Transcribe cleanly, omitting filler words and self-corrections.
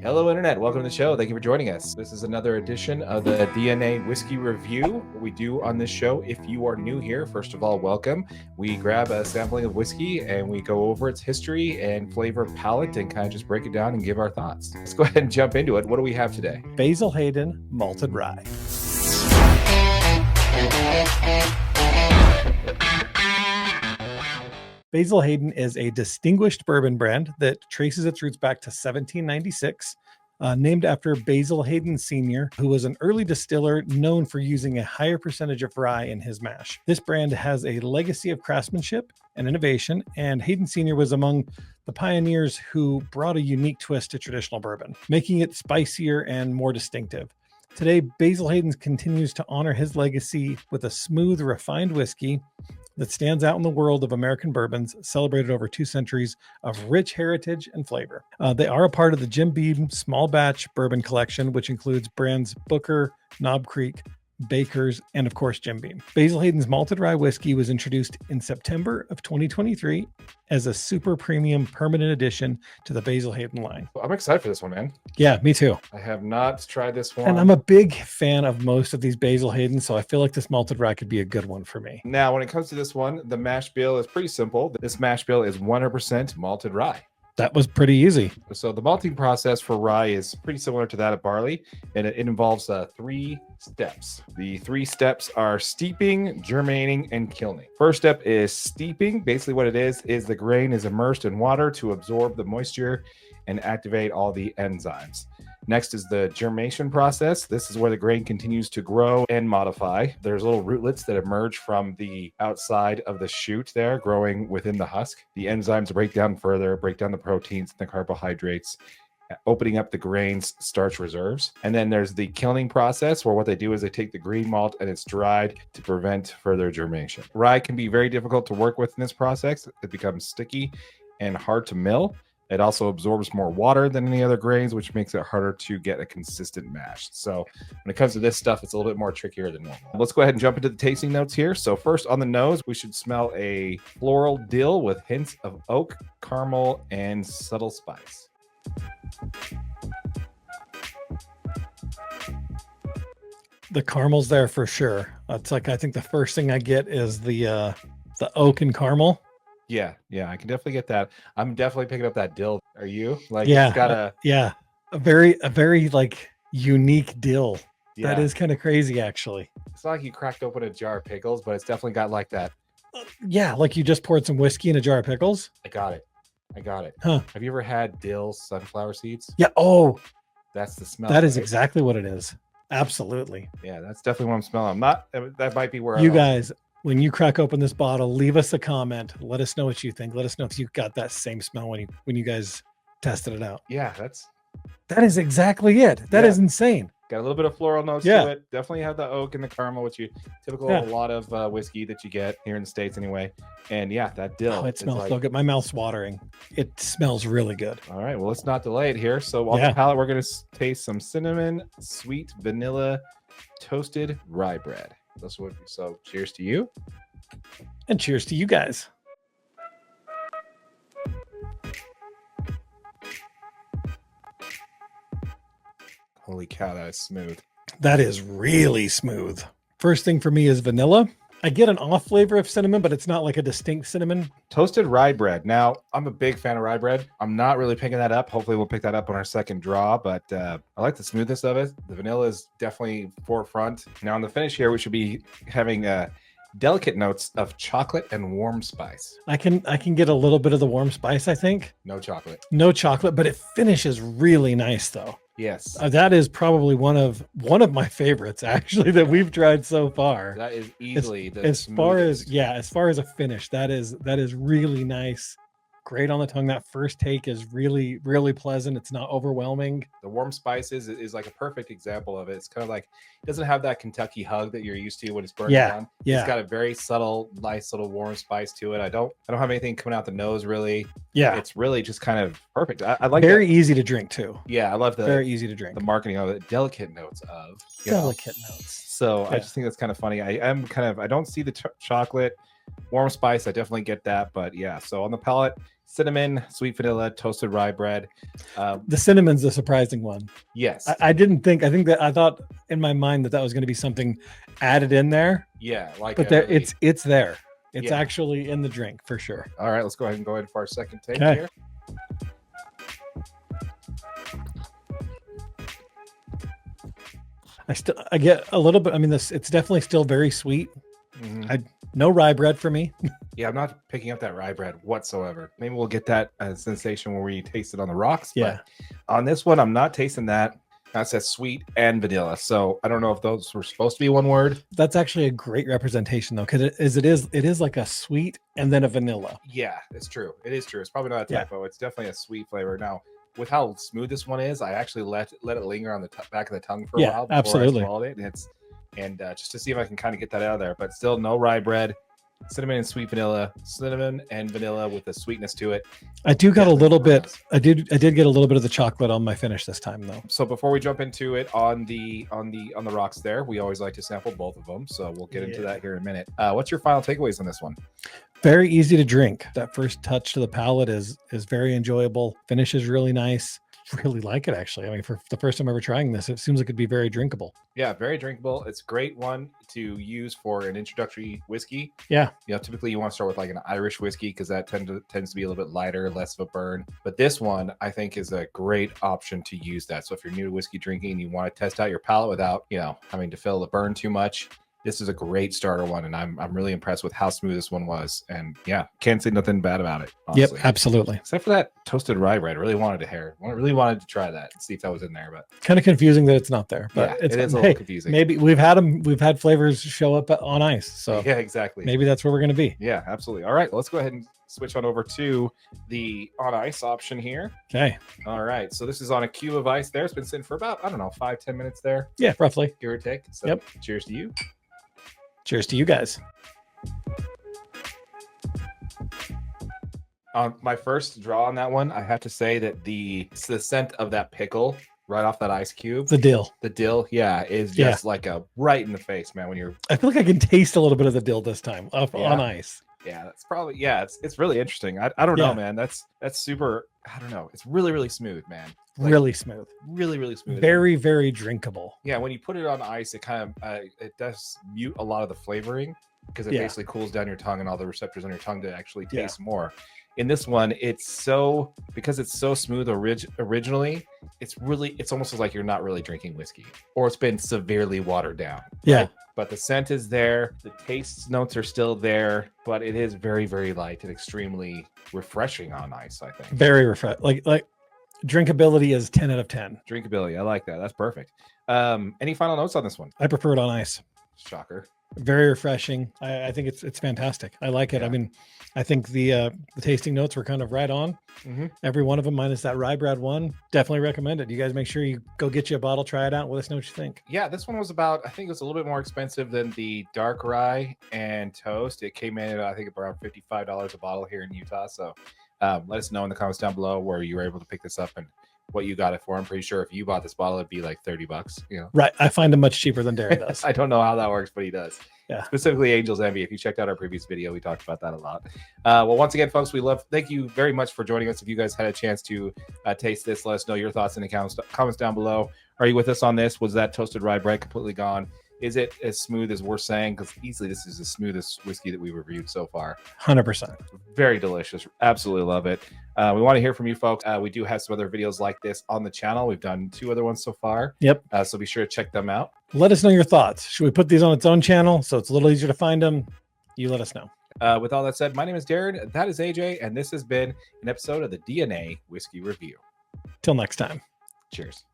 Hello, Internet. Welcome to the show. Thank you for joining us. This is another edition of the DNA Whiskey Review. What we do on this show, if you are new here, first of all, welcome. We grab a sampling of whiskey and we go over its history and flavor palette and kind of just break it down and give our thoughts. Let's go ahead and jump into it. What do we have today? Basil Hayden Malted Rye. Basil Hayden is a distinguished bourbon brand that traces its roots back to 1796, named after Basil Hayden Sr., who was an early distiller known for using a higher percentage of rye in his mash. This brand has a legacy of craftsmanship and innovation, and Hayden Sr. was among the pioneers who brought a unique twist to traditional bourbon, making it spicier and more distinctive. Today, Basil Hayden continues to honor his legacy with a smooth, refined whiskey that stands out in the world of American bourbons, celebrated over 2 centuries of rich heritage and flavor. They are a part of the Jim Beam Small Batch Bourbon Collection, which includes brands Booker, Knob Creek, Baker's, and of course, Jim Beam. Basil Hayden's Malted Rye Whiskey was introduced in September of 2023 as a super premium permanent addition to the Basil Hayden line. Well, I'm excited for this one, man. Yeah, me too. I have not tried this one. And I'm a big fan of most of these Basil Hayden, so I feel like this Malted Rye could be a good one for me. Now, when it comes to this one, the mash bill is pretty simple. This mash bill is 100% malted rye. That was pretty easy. So the malting process for rye is pretty similar to that of barley, and it involves 3 steps. The 3 steps are steeping, germinating, and kilning. First step is steeping. Basically what it is the grain is immersed in water to absorb the moisture and activate all the enzymes. Next is the germination process. This is where the grain continues to grow and modify. There's little rootlets that emerge from the outside of the shoot there, growing within the husk. The enzymes break down further, break down the proteins and the carbohydrates, opening up the grain's starch reserves. And then there's the kilning process, where what they do is they take the green malt and it's dried to prevent further germination. Rye can be very difficult to work with in this process. It becomes sticky and hard to mill. It also absorbs more water than any other grains, which makes it harder to get a consistent mash. So when it comes to this stuff, it's a little bit more trickier than normal. Let's go ahead and jump into the tasting notes here. So first on the nose, we should smell a floral dill with hints of oak, caramel, and subtle spice. The caramel's there for sure. It's like, I think the first thing I get is the oak and caramel. Yeah, I can definitely get that. I'm definitely picking up that dill. Are you? Like, Yeah, it's got a very like unique dill. yeah. That is kind of crazy, actually. It's not like you cracked open a jar of pickles, but it's definitely got like that. Yeah, like you just poured some whiskey in a jar of pickles. I got it. Huh? Have you ever had dill sunflower seeds? Yeah. Oh, That's the smell. that is right? exactly what it is. Absolutely. Yeah, that's definitely what I'm smelling. I'm not. That might be where You I guys, when you crack open this bottle, leave us a comment. Let us know what you think. Let us know if you got that same smell when you guys tested it out. Yeah, That is exactly it. That is insane. got a little bit of floral notes Yeah. to it. Definitely have the oak and the caramel, which you typical Yeah. a lot of whiskey that you get here in the States anyway. And yeah, that dill. Oh, it is smells like, so good. My mouth's watering. It smells really good. all right, well, let's not delay it here. So on Yeah. the palate, we're going to taste some cinnamon, sweet vanilla, toasted rye bread. So cheers to you. And cheers to you guys. Holy cow, that is smooth. That is really smooth. First thing for me is vanilla. I get an off flavor of cinnamon, but it's not like a distinct cinnamon. Toasted rye bread. Now, I'm a big fan of rye bread. I'm not really picking that up. Hopefully, we'll pick that up on our second draw, but I like the smoothness of it. The vanilla is definitely forefront. Now, on the finish here, we should be having delicate notes of chocolate and warm spice. I can get a little bit of the warm spice, I think. No chocolate. No chocolate, but it finishes really nice though. Yes. That is probably one of my favorites actually that we've tried so far. That is easily As far as a finish, that is really nice. Great on the tongue. That first take is really, really pleasant. It's not overwhelming. The warm spice is like a perfect example of it. It's kind of like, it doesn't have that Kentucky hug that you're used to when it's burning down. Yeah. It's got a very subtle, nice little warm spice to it. I don't have anything coming out the nose really. Yeah. It's really just kind of perfect. I like very that. easy to drink too. Yeah, I love Very easy to drink. the marketing of it. Delicate notes of, you know. Delicate notes. So I Yeah. just think that's kind of funny. I don't see the chocolate. Warm spice, I definitely get that. But yeah, so on the palate, cinnamon, sweet vanilla, toasted rye bread. The cinnamon's the surprising one. Yes. I thought in my mind that was going to be something added in there. Yeah, like but there, it's there. It's actually in the drink for sure. All right, let's go ahead and go in for our second take Okay. here. I get a little bit. I mean, it's definitely still very sweet. No rye bread for me. Yeah, I'm not picking up that rye bread whatsoever. Maybe we'll get that sensation when we taste it on the rocks. Yeah. But on this one, I'm not tasting that. That says sweet and vanilla. So I don't know if those were supposed to be one word. That's actually a great representation though, because it is like a sweet and then a vanilla. Yeah, it's true. It is true. It's probably not a typo. It's definitely a sweet flavor. Now, with how smooth this one is, I actually let it linger on the back of the tongue for a while before absolutely. I swallowed it. And just to see if I can kind of get that out of there, but still no rye bread. Cinnamon and sweet vanilla, cinnamon and vanilla with a sweetness to it. I do got a little bit. I did get a little bit of the chocolate on my finish this time though. So before we jump into it on the rocks there, we always like to sample both of them. So we'll get into that here in a minute. What's your final takeaways on this one? Very easy to drink. That first touch to the palate is very enjoyable. Finish is really nice. Really like it actually. I mean, for the first time ever trying this, it seems like it'd be very drinkable. Yeah, very drinkable. It's a great one to use for an introductory whiskey. Yeah. Typically you want to start with like an Irish whiskey because that tends to be a little bit lighter, less of a burn. But this one I think is a great option to use that. So if you're new to whiskey drinking and you want to test out your palate without, having to feel the burn too much, this is a great starter one, and I'm really impressed with how smooth this one was. And yeah, can't say nothing bad about it. Honestly. Yep, absolutely. Except for that toasted rye bread, really wanted to try that and see if that was in there. But kind of confusing that it's not there. But it is a little confusing. Maybe we've had flavors show up on ice. So yeah, exactly. Maybe that's where we're going to be. Yeah, absolutely. All right, let's go ahead and switch on over to the on ice option here. Okay. All right. So this is on a cube of ice there. It's been sitting for about, 5-10 minutes there. Yeah, roughly. Give or take. So cheers to you. Cheers to you guys. On my first draw on that one, I have to say that the scent of that pickle right off that ice cube. The dill, is just like a right in the face, man. I feel like I can taste a little bit of the dill this time on ice. Yeah, that's probably it's really interesting. I don't know, man. That's super. I don't know. It's really, really smooth, man. Like, really smooth. Really, really smooth. Very, very drinkable. Yeah, when you put it on ice, it kind of it does mute a lot of the flavoring because it basically cools down your tongue and all the receptors on your tongue to actually taste more. In this one, because it's so smooth originally, it's almost like you're not really drinking whiskey, or it's been severely watered down. Yeah. Right? But the scent is there, the taste notes are still there, but it is very, very light and extremely refreshing on ice, I think. Very refreshing. Like drinkability is 10 out of 10. Drinkability, I like that. That's perfect. Any final notes on this one? I prefer it on ice. Shocker. Very refreshing. I think it's fantastic. I like it. I mean, I think the tasting notes were kind of right on. Every one of them, minus that rye bread one. Definitely recommend it. You guys make sure you go get you a bottle, try it out, let us know what you think. Yeah, this one was I think it was a little bit more expensive than the dark rye and toast. It came in at, I think, around $55 a bottle here in Utah. So let us know in the comments down below where you were able to pick this up and what you got it for. I'm pretty sure if you bought this bottle, it'd be like $30, Right. I find them much cheaper than Derry does. I don't know how that works, but he does. Yeah. Specifically Angel's Envy. If you checked out our previous video, we talked about that a lot. Well, once again, folks, thank you very much for joining us. If you guys had a chance to taste this, let us know your thoughts in the comments down below. Are you with us on this? Was that toasted rye bread completely gone? Is it as smooth as we're saying? Because easily this is the smoothest whiskey that we've reviewed so far. 100%. Very delicious. Absolutely love it. We want to hear from you folks. We do have some other videos like this on the channel. We've done 2 other ones so far. Yep. So be sure to check them out. Let us know your thoughts. Should we put these on its own channel so it's a little easier to find them? You let us know. With all that said, my name is Darren. That is AJ. And this has been an episode of the DNA Whiskey Review. Till next time. Cheers.